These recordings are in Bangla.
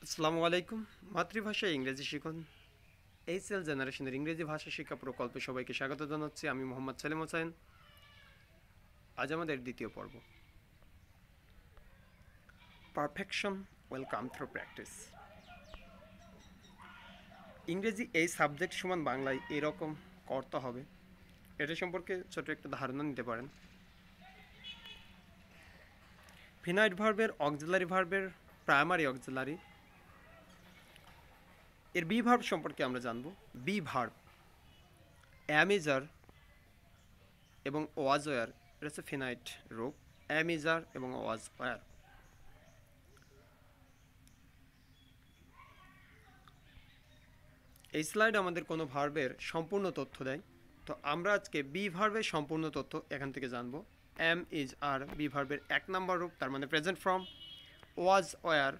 আসসালামু আলাইকুম। মাতৃভাষায় ইংরেজি শিখুন। এইচএল জেনারেশনের ইংরেজি ভাষা শিক্ষা প্রকল্পে সবাইকে স্বাগত জানাচ্ছি। আমি মোহাম্মদ সেলিম হোসেন। আজ আমাদের দ্বিতীয় পর্ব, perfection will come through practice. ইংরেজি এই সাবজেক্ট সমান বাংলায় এরকম করতে হবে, এটা সম্পর্কে ছোট একটা ধারণা নিতে পারেন। ফিনাইট ভার্বের অক্সিলারি ভার্বের প্রাইমারি অক্সিলারি এর বি ভার্ব সম্পর্কে আমরা জানব। বি ভার্ব অ্যামিজার এবং ওয়াজ ওয়ার, এটা হচ্ছে ফিনাইট রূপ। অ্যামিজার এবং ওয়াজ ওয়ার। এই স্লাইড আমাদের কোনো ভার্বের সম্পূর্ণ তথ্য দেয়, তো আমরা আজকে বি ভার্বের সম্পূর্ণ তথ্য এখান থেকে জানবো। এম ইজ আর বি ভার্বের 1 নম্বর রূপ, তার মানে present form. Was were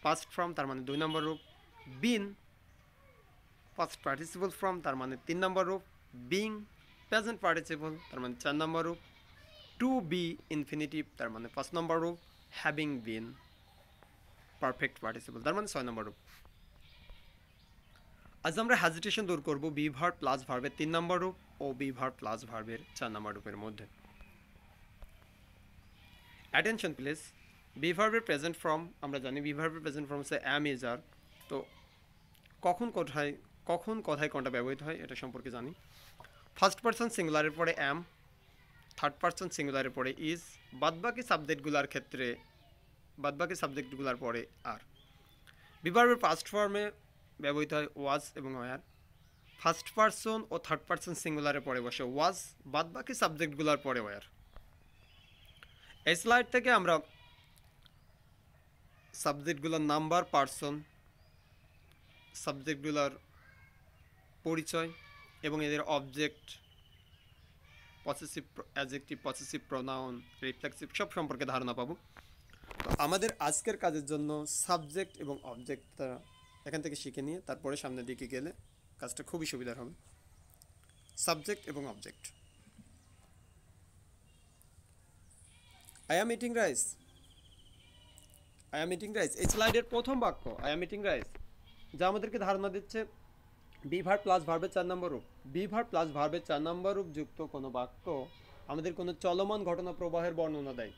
past form, তার মানে 2 নম্বর রূপ। বিন পাস্ট পার্টিসিপল ফর্ম, তার মানে 3 নম্বর রূপ। বিং প্রেজেন্ট পার্টিসিপল, তার মানে 4 নম্বর রূপ। টু বি ইনফিনিটিভ, তার মানে 5 নম্বর রূপ। হ্যাভিং বিন পারফেক্ট পার্টিসিপল, তার মানে 6 নম্বর রূপ। আজ আমরা হেজিটেশন দূর করব বি ভার্ব প্লাস ভার্বের 3 নম্বর রূপ ও বি ভার্ব প্লাস ভার্বের 4 নম্বর রূপের মধ্যে। Attention please. বি ভার্বের প্রেজেন্ট ফর্ম আমরা জানি, বি ভার্বের প্রেজেন্ট ফর্ম হচ্ছে অ্যাম ইজ আর। তো কখন কথায় কোনটা ব্যবহৃত হয় এটা সম্পর্কে জানি। ফার্স্ট পারসন সিঙ্গুলারের পরে অ্যাম, থার্ড পারসন সিঙ্গুলারের পরে ইজ, বাদবাকি সাবজেক্টগুলোর পরে আর। বি ভার্বের পাস্ট ফর্মে ব্যবহৃত হয় ওয়াজ এবং ওয়ার। ফার্স্ট পারসন ও থার্ড পারসন সিঙ্গুলারের পরে বসে ওয়াজ, বাদবাকি সাবজেক্টগুলোর পরে ওয়ার। এই স্লাইড থেকে আমরা সাবজেক্টগুলোর নাম্বার, পারসন, সাবজেক্টগুলোর পরিচয় এবং এদের object, possessive adjective, possessive pronoun, reflexive সব সম্পর্কে ধারণা পাবো। তো আমাদের আজকের কাজের জন্য সাবজেক্ট এবং অবজেক্টটা এখান থেকে শিখে নিয়ে তারপরে সামনের দিকে গেলে কাজটা খুবই সুবিধার হবে। সাবজেক্ট এবং object. I am eating rice. I am eating rice এই স্লাইডের প্রথম বাক্য আই অ্যাম ইটিং রাইস, যা আমাদেরকে ধারণা দিচ্ছে বি ভার্ব প্লাস ভার্বের 4 নম্বর রূপ। বি ভার্ব প্লাস ভার্বের 4 নম্বর রূপ যুক্ত কোনো বাক্য আমাদের কোনো চলমান ঘটনা প্রবাহের বর্ণনা দেয়।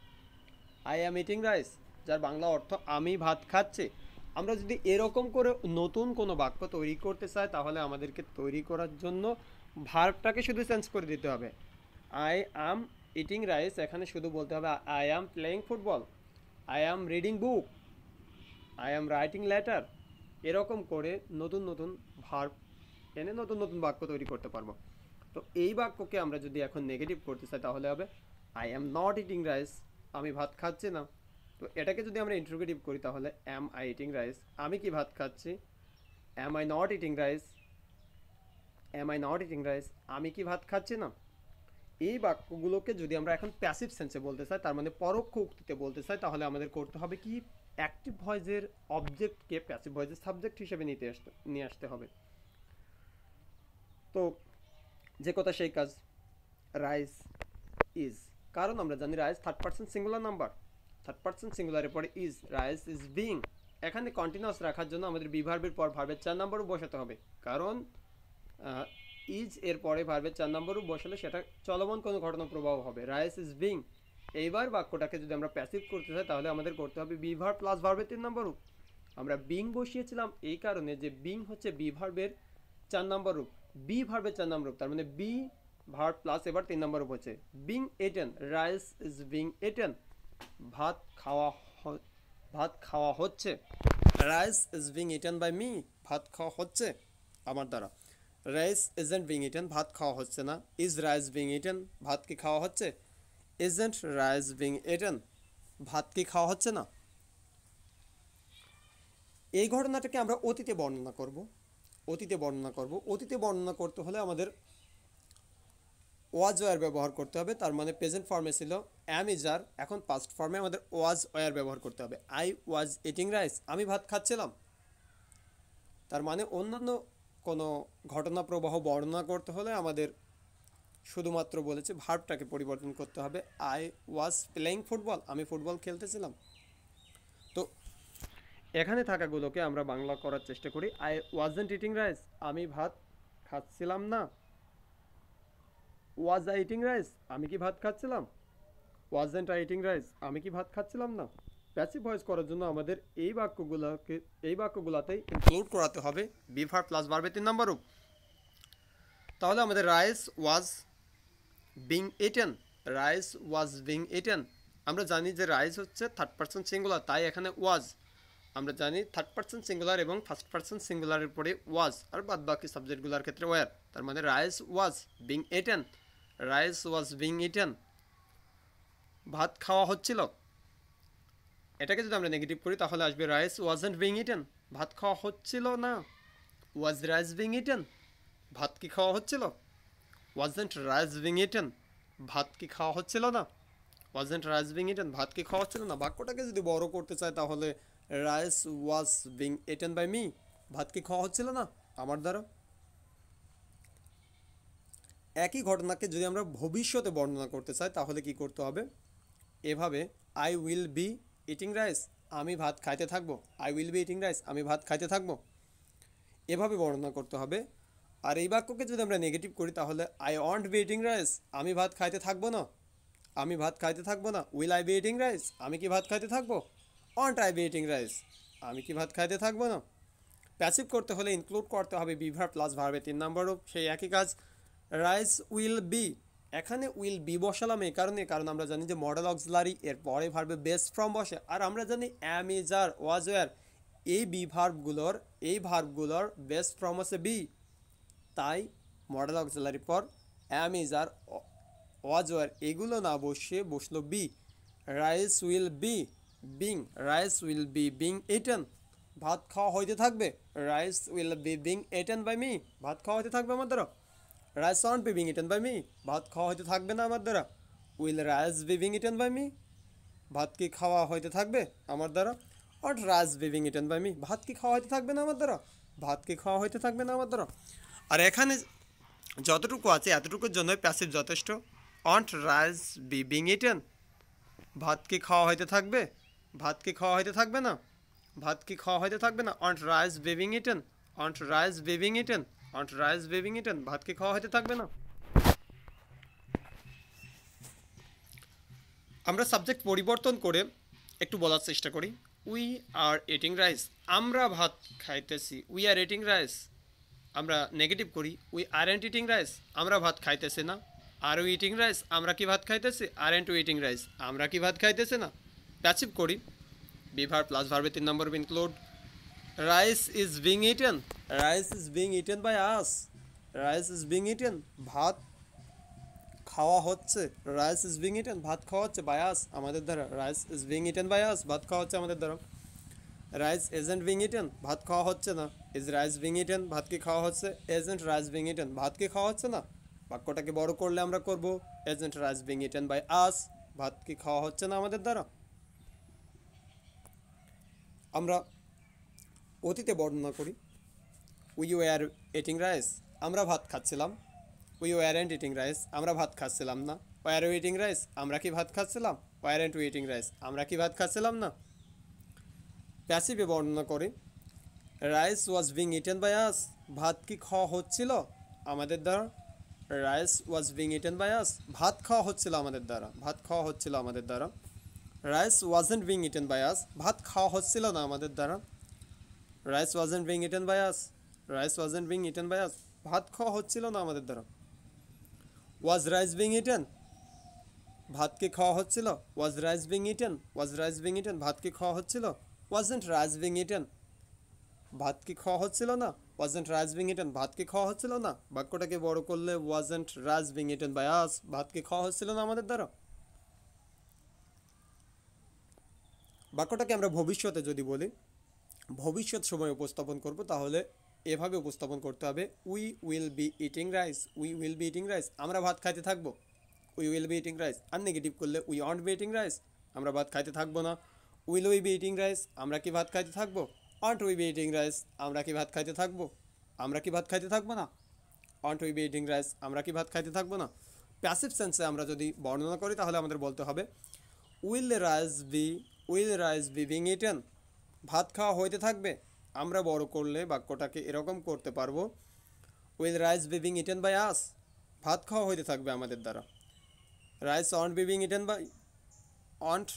আই অ্যাম ইটিং রাইস, যার বাংলা অর্থ আমি ভাত খাচ্ছি। আমরা যদি এরকম করে নতুন কোনো বাক্য তৈরি করতে চাই, তাহলে আমাদেরকে তৈরি করার জন্য ভার্বটাকে শুধু চেঞ্জ করে দিতে হবে। আই অ্যাম ইটিং রাইস এখানে শুধু বলতে হবে I am playing football, I am reading book, I am writing letter. এরকম করে নতুন নতুন ভার্ব এনে নতুন নতুন বাক্য তৈরি করতে পারবো। তো এই বাক্যকে আমরা যদি এখন নেগেটিভ করতে চাই, তাহলে হবে I am not eating rice, আমি ভাত খাচ্ছি না। তো এটাকে যদি আমরা ইন্টারোগেটিভ করি, তাহলে অ্যাম আই ইটিং রাইস, আমি কি ভাত খাচ্ছি। Am I not eating rice, am I not eating rice, আমি কি ভাত খাচ্ছি না। এই বাক্যগুলোকে যদি আমরা এখন প্যাসিভ সেন্সে বলতে চাই, তার মানে পরোক্ষ উক্তিতে বলতে চাই, তাহলে আমাদের করতে হবে কি, অ্যাক্টিভ ভয়েসের অবজেক্টকে প্যাসিভ ভয়েসের সাবজেক্ট হিসেবে নিয়ে আসতে হবে। তো যে কথা সেই কাজ, রাইস ইজ, কারণ আমরা জানি rice third person singular number, third person সিঙ্গুলারের পরে ইজ, রাইস ইজ বিং। এখানে কন্টিনিউয়াস রাখার জন্য আমাদের বি ভার্বের পর ভার্বের 4 নম্বরও বসাতে হবে, কারণ ইজ এর পরে ভার্বের 4 নম্বরও বসালে সেটা চলমান কোনো ঘটনা প্রবাহ হবে। Rice is being. এইবার বাক্যটাকে যদি আমরা প্যাসিভ করতে চাই, তাহলে আমাদের করতে হবে বি ভার্ব প্লাস ভার্বের 3 নম্বর রূপ। আমরা বিং বসিয়েছিলাম এই কারণে যে বিং হচ্ছে বি ভার্বের 4 নম্বর রূপ। বি ভার্বের 4 নম্বর রূপ, তার মানে বি ভার্ব প্লাস এবার 3 নম্বর রূপ হচ্ছে being eaten, rice is being eaten, ভাত খাওয়া ভাত খাওয়া হচ্ছে। Rice is being eaten by me, ভাত খাওয়া হচ্ছে আমার দ্বারা। রাইস ইজেন্ট বিং ইটেন, ভাত খাওয়া হচ্ছে না। ইজ রাইস বিং ইটেন, ভাত কি খাওয়া হচ্ছে। ইজেন্ট রাইস বিং ইটেন, ভাত কি খাওয়া হচ্ছে না। এই ঘটনাটাকে আমরা অতীতে বর্ণনা করব। অতীতে বর্ণনা করতে হলে আমাদের ওয়াজ ওয়ার ব্যবহার করতে হবে, তার মানে প্রেজেন্ট ফর্মে ছিল অ্যাম ইজ আর, এখন পাস্ট ফর্মে আমাদের ওয়াজ ওয়ার ব্যবহার করতে হবে। আই ওয়াজ ইটিং রাইস, আমি ভাত খাচ্ছিলাম। তার মানে অন্যান্য কোনো ঘটনা প্রবাহ বর্ণনা করতে হলে আমাদের শুধুমাত্র বলেছে ভার্বটাকে পরিবর্তন করতে হবে। আই ওয়াজ প্লেয়িং ফুটবল, আমি ফুটবল খেলতেছিলাম। তো এখানে থাকাগুলোকে আমরা বাংলা করার চেষ্টা করি। আই ওয়াজন্ট ইটিং রাইস, আমি ভাত খাচ্ছিলাম না। ওয়াজ আই ইটিং রাইস, আমি কি ভাত খাচ্ছিলাম। ওয়াজন্ট আই ইটিং রাইস, আমি কি ভাত খাচ্ছিলাম না। প্যাসিভ ভয়েস করার জন্য আমাদের এই বাক্যগুলোতেই ইনক্লুড করাতে হবে বি ভার্ব প্লাস ভার্বের 3 নম্বর রূপ। তাহলে আমাদের rice was being eaten, rice was being eaten. আমরা জানি যে রাইস হচ্ছে থার্ড পারসন সিঙ্গুলার, তাই এখানে ওয়াজ। আমরা জানি থার্ড পারসন সিঙ্গুলার এবং ফার্স্ট পারসন সিঙ্গুলারের পরে ওয়াজ, আর বাদ বাকি সাবজেক্টগুলোর ক্ষেত্রে ওয়ার। তার মানে rice was being eaten, rice was being eaten. ভাত খাওয়া হচ্ছিল, এটাকে যদি আমরা নেগেটিভ করি তাহলে আসবে রাইস ওয়াজন্ট বিং ইটেন, ভাত খাওয়া হচ্ছিল না। ওয়াজ রাইস বিং ইটেন, ভাত কি খাওয়া হচ্ছিল। ওয়াজন্ট রাইস বিং ইটেন, ভাত কি খাওয়া হচ্ছিল না। ওয়াজন্ট রাইস বিং ইটেন, ভাত কি খাওয়া হচ্ছিল না। বাক্যটাকে যদি বড় করতে চাই তাহলে rice was being eaten by me, ভাত কি খাওয়া হচ্ছিল না আমার দ্বারা। একই ঘটনাকে যদি আমরা ভবিষ্যতে বর্ণনা করতে চাই তাহলে কি করতে হবে, এভাবে I will be eating rice, আমি ভাত খাইতে থাকবো। I will be eating rice, আমি ভাত খাইতে থাকবো, এভাবে বর্ণনা করতে হবে। আর এই বাক্যকে যদি আমরা নেগেটিভ করি তাহলে I want be eating rice, আমি ভাত খাইতে থাকবো না। আমি ভাত খাইতে থাকবো না। Will I B eating rice, আমি কি ভাত খাইতে থাকবো। Want I B eating rice, আমি কি ভাত খাইতে থাকবো না। প্যাসিভ করতে হলে ইনক্লুড করতে হবে বি ভার্ব প্লাস ভার্বের 3 নম্বর রূপ, সেই একই কাজ। রাইস উইল বি, এখানে উইল বি বসালাম এই কারণে, কারণ আমরা জানি যে মডেল অক্সিলারি এর পরে ভার্বে বেস ফ্রম বসে, আর আমরা জানি অ্যাম ইজ আর ওয়াজ ওয়ার এই ভার্বগুলোর বেস ফ্রম হচ্ছে বি, তাই মডেল অক্সিলারির পর am is are was were এগুলো না বসলো be. Rice will be being, rice will be being eaten, ভাত খাওয়া হইতে থাকবে। Rice will be being eaten by me, ভাত খাওয়া হইতে থাকবে আমার দ্বারা। Rice won't be being eaten by me, ভাত খাওয়া হইতে থাকবে না আমার দ্বারা। Will rice be being eaten by me, ভাত কি খাওয়া হইতে থাকবে আমার দ্বারা। Won't rice be being eaten by me, ভাত কি খাওয়া হইতে থাকবে না আমার দ্বারা। ভাত কি খাওয়া হইতে থাকবে না আমার দ্বারা। আর এখানে যতটুকু আছে এতটুকুর জন্য প্যাসিভ যথেষ্ট। Want rice be being eaten, ভাত কি খাওয়া হইতে থাকবে। ভাত কি খাওয়া হইতে থাকবে না। ভাত কি খাওয়া হইতে থাকবে না। Want rice be being eaten, want rice be being eaten, want rice be being eaten, ভাত কি খাওয়া হইতে থাকবে না। আমরা সাবজেক্ট পরিবর্তন করে একটু বলার চেষ্টা করি। উই আর ইটিং রাইস, আমরা ভাত খাইতেছি। উই আর ইটিং রাইস, আমরা নেগেটিভ করি উই আরএন্ট ইটিং রাইস, আমরা ভাত খাইতেছি না। আর উই ইটিং রাইস, আমরা কি ভাত খাইতেছি। আরএন্ট উই ইটিং রাইস, আমরা কি ভাত খাইতেছি না। প্যাসিভ করি বি ভার্ব প্লাস ভার্বের 3 নম্বর include. Rice is being eaten, rice is being eaten by us, rice is being eaten, ভাত খাওয়া হচ্ছে। রাইস ইজ বিং ইটেন, ভাত খাওয়া হচ্ছে বাই আস, আমাদের দ্বারা। Rice is being eaten by us, ভাত খাওয়া হচ্ছে আমাদের দ্বারা। রাইস এজেন্ট বিং ইটেন, ভাত খাওয়া হচ্ছে না। ইজ রাইস বিং ইটেন, ভাত কি খাওয়া হচ্ছে। এজেন্ট রাইস বিং ইটেন, ভাত কি খাওয়া হচ্ছে না। বাক্যটাকে বড় করলে আমরা করব isn't rice being eaten by us, ভাত কি খাওয়া হচ্ছে না আমাদের দ্বারা। আমরা অতীতে বর্ণনা করি উই ওয়ার ইটিং রাইস, আমরা ভাত খাচ্ছিলাম। উই ওয়ারেন্ট ইটিং রাইস, আমরা ভাত খাচ্ছিলাম না। ওয়ার উই ইটিং রাইস, আমরা কি ভাত খাচ্ছিলাম। ওয়ারেন্ট উই ইটিং রাইস, আমরা কি ভাত খাচ্ছিলাম না। প্যাসিভে বর্ণনা করি rice was being eaten by us, ভাত কি খাওয়া হচ্ছিল আমাদের দ্বারা। Rice was being eaten by us, ভাত খাওয়া হচ্ছিল আমাদের দ্বারা। ভাত খাওয়া হচ্ছিল আমাদের দ্বারা। Rice wasn't being eaten by us, ভাত খাওয়া হচ্ছিল না আমাদের দ্বারা। Rice wasn't being eaten by us, rice wasn't being eaten by us, ভাত খাওয়া হচ্ছিল না আমাদের দ্বারা। ওয়াজ রাইস বিং ইটেন, ভাত কি খাওয়া হচ্ছিল। ওয়াজ rice being eaten, was rice being eaten, ভাত কি খাওয়া হচ্ছিল। ওয়াজেন্ট রাইস বিং ইটেন, ভাত কি খাওয়া হচ্ছিল না। ওয়াজেন্ট রাইস বিং ইটেন, ভাত কি খাওয়া হচ্ছিল না। বাক্যটাকে বড় করলে wasn't rice being eaten by us, ভাত কি খাওয়া হচ্ছিল না আমাদের দ্বারা। বাক্যটাকে আমরা ভবিষ্যতে যদি বলি, ভবিষ্যৎ সময় উপস্থাপন করব, তাহলে এভাবে উপস্থাপন করতে হবে we will be eating rice, we will be eating rice, আমরা ভাত খাইতে থাকবো। We will be eating rice. আর নেগেটিভ করলে we won't be eating rice, আমরা ভাত খাইতে থাকবো না। Will we be eating rice, আমরা কি ভাত খাইতে থাকবো। Won't we be eating rice, আমরা কি ভাত খাইতে থাকবো। আমরা কি ভাত খাইতে থাকবো না। Want we be eating rice, আমরা কি ভাত খাইতে থাকবো না। প্যাসিভ সেন্সে আমরা যদি বর্ণনা করি তাহলে আমাদের বলতে হবে will rice be being eaten, ভাত খাওয়া হইতে থাকবে। আমরা বড় করলে বাক্যটাকে এরকম করতে পারবো, will rice be being eaten by us. ভাত খাওয়া হইতে থাকবে আমাদের দ্বারা। Rice won't be being eaten by won't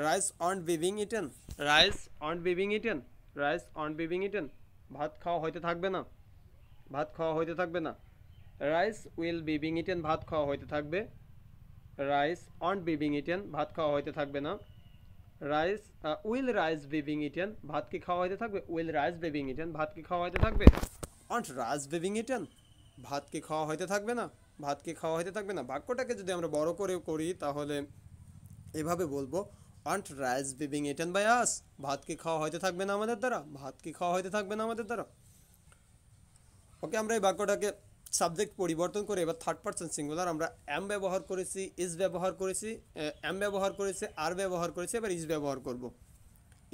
rice won't be being eaten rice won't be being eaten rice won't be being eaten. ভাত খাওয়া হইতে থাকবে না, ভাত খাওয়া হইতে থাকবে না। Rice will be being eaten, ভাত খাওয়া হইতে থাকবে। Rice won't be being eaten, ভাত খাওয়া হইতে থাকবে না। Rice will rice be being eaten, ভাত কি খাওয়া হইতে থাকবে। Will rice be being eaten, ভাত কি খাওয়া হইতে থাকবে। Won't rice be being eaten, ভাত কি খাওয়া হইতে থাকবে না, ভাত কি খাওয়া হইতে থাকবে না। বাক্যটাকে যদি আমরা বড় করে করি তাহলে এভাবে বলবো, won't rice be being eaten by us. ভাত কি খাওয়া হইতে থাকবে না আমাদের দ্বারা, ভাত কি খাওয়া হইতে থাকবে না আমাদের দ্বারা। ওকে, আমরা এই বাক্যটাকে সাবজেক্ট পরিবর্তন করে এবার থার্ড পারসন সিঙ্গুলার আমরা এম ব্যবহার করেছি, ইজ ব্যবহার করেছি, এম ব্যবহার করেছি, আর ব্যবহার করেছি, এবার ইজ ব্যবহার করব।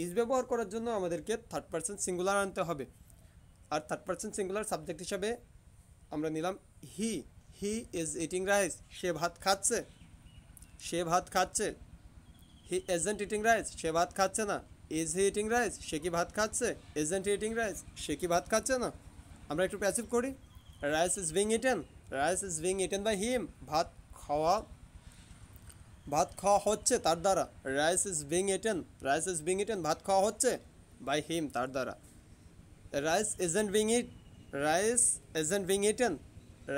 ইজ ব্যবহার করার জন্য আমাদেরকে থার্ড পারসন সিঙ্গুলার আনতে হবে। আর থার্ড পারসন সিঙ্গুলার সাবজেক্ট হিসাবে আমরা নিলাম he. He is eating rice, সে ভাত খাচ্ছে, সে ভাত খাচ্ছে। হি ইজন্ট ইটিং রাইস, সে ভাত খাচ্ছে না। ইজ হি ইটিং রাইস, সে কি ভাত খাচ্ছে। ইজন্ট হি ইটিং রাইস, সে কি ভাত খাচ্ছে না। আমরা একটু প্যাসিভ করি, rice is being eaten, rice is being eaten by him. ভাত খাওয়া হচ্ছে তার দ্বারা। Rice is being eaten, rice is being eaten, ভাত খাওয়া হচ্ছে বাই হিম, তার দ্বারা। Rice isn't being eat, rice isn't being eaten,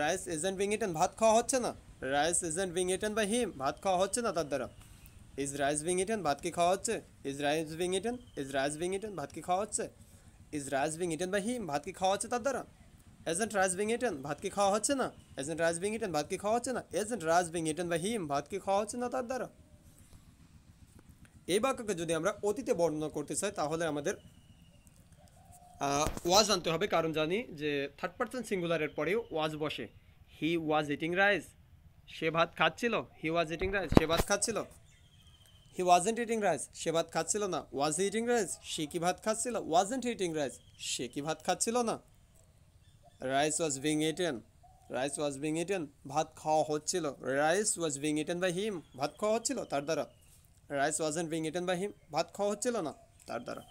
rice isn't being eaten, ভাত খাওয়া হচ্ছে না। Rice isn't being eaten by him, ভাত খাওয়া হচ্ছে না তার দ্বারা। ইজ রাইস বিং ইটেন, ভাত কি খাওয়া হচ্ছে। Is rice being eaten, is rice being eaten, ভাত কি খাওয়া হচ্ছে। Is rice being eaten by him, ভাত কি খাওয়া হচ্ছে তার দ্বারা। এজেন্ট রাইস বিং ইটেন, ভাত কি খাওয়া হচ্ছে না। এজেন্ট রাইস বিং ইটেন, ভাত কি খাওয়া হচ্ছে না। Isn't rice being eaten by him, ভাত কি খাওয়া হচ্ছে না তার দ্বারা। এই বাক্যকে যদি আমরা অতীতে বর্ণনা করতে চাই তাহলে আমাদের ওয়াজ আনতে হবে, কারণ জানি যে থার্ড পারসন সিঙ্গুলারের পরেও ওয়াজ বসে। হি ওয়াজ ইটিং রাইস, সে ভাত খাচ্ছিল। হি ওয়াজ ইটিং রাইস, সে ভাত খাচ্ছিল। হি ওয়াজেন্ট ইটিং রাইস, সে ভাত খাচ্ছিল না। ওয়াজ হি ইটিং রাইস, সে কি ভাত খাচ্ছিল। ওয়াজেন্ট হি ইটিং রাইস, সে কি ভাত খাচ্ছিল না। Rice was being eaten, rice was being eaten, ভাত খাওয়া হচ্ছিল। Rice was being eaten by him, ভাত খাওয়া হচ্ছিল তার দ্বারা। Rice wasn't being eaten by him, ভাত খাওয়া হচ্ছিল না তার দ্বারা।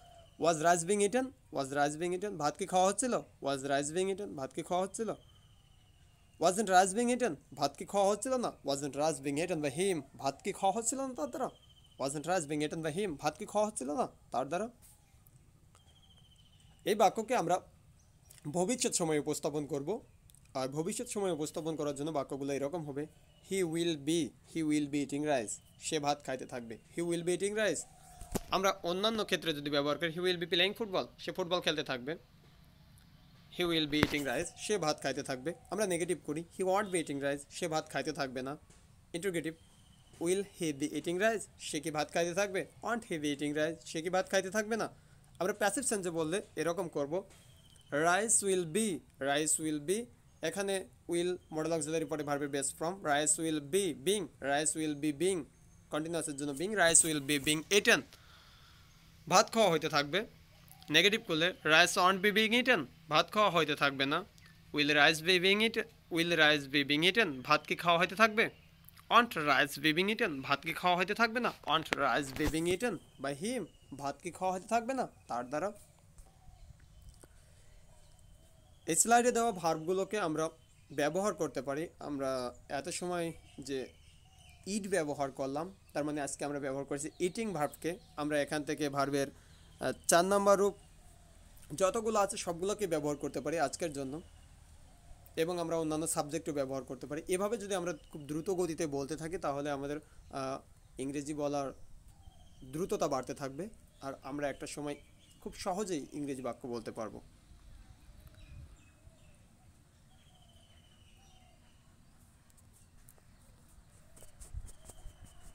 Was rice being eaten, was rice being eaten, ভাত কি খাওয়া হচ্ছিল। ওয়াজ রাইস বিং ইটেন, ভাত কি খাওয়া হচ্ছিল। ওয়াজেন্ট রাইস বিং ইটেন, ভাত কি খাওয়া হচ্ছিল না। Wasn't rice being eaten by him, ভাত কি খাওয়া হচ্ছিল না তার দ্বারা। Wasn't rice being eaten by him, ভাত কি খাওয়া হচ্ছিল না তার দ্বারা। এই বাক্যকে আমরা ভবিষ্যৎ সময়ে উপস্থাপন করব। আর ভবিষ্যৎ সময়ে উপস্থাপন করার জন্য বাক্যগুলো এরকম হবে, he will be eating rice, সে ভাত খাইতে থাকবে। He will be eating rice. আমরা অন্যান্য ক্ষেত্রে যদি ব্যবহার করি, he will be playing football, সে ফুটবল খেলতে থাকবে। He will be eating rice, সে ভাত খাইতে থাকবে। আমরা নেগেটিভ করি, he won't be eating rice, সে ভাত খাইতে থাকবে না। Interrogative, will he be eating rice, সে কি ভাত খাইতে থাকবে। Won't he be eating rice, সে কি ভাত খাইতে থাকবে না। আমরা প্যাসিভ সেন্সে বললে এরকম করব, রাইস উইল বি, এখানে উইল মডেল অক্সিলারি পরে ভার্বের base form. Rice will be being, rice will be being কন্টিনিউয়াসের জন্য being. Rice will be being eaten, ভাত খাওয়া হইতে থাকবে। নেগেটিভ করলে rice won't be being eaten, ভাত খাওয়া হইতে থাকবে না। Will rice be being eaten, ভাত কি খাওয়া হইতে থাকবে। Won't rice be being eaten, ভাত কি খাওয়া হইতে থাকবে না। Won't rice be being eaten by him, ভাত কি খাওয়া হইতে থাকবে না তার দ্বারা। এই স্লাইডে দেওয়া ভার্বগুলোকে আমরা ব্যবহার করতে পারি। আমরা এত সময় যে ইট ব্যবহার করলাম, তার মানে আজকে আমরা ব্যবহার করেছি ইটিং ভার্বকে। আমরা এখান থেকে ভার্বের 4 নম্বর রূপ যতগুলো আছে সবগুলোকে ব্যবহার করতে পারি আজকের জন্য, এবং আমরা অন্যান্য সাবজেক্টও ব্যবহার করতে পারি। এভাবে যদি আমরা খুব দ্রুত গতিতে বলতে থাকি তাহলে আমাদের ইংরেজি বলার দ্রুততা বাড়তে থাকবে, আর আমরা একটা সময় খুব সহজেই ইংরেজি বাক্য বলতে পারবো।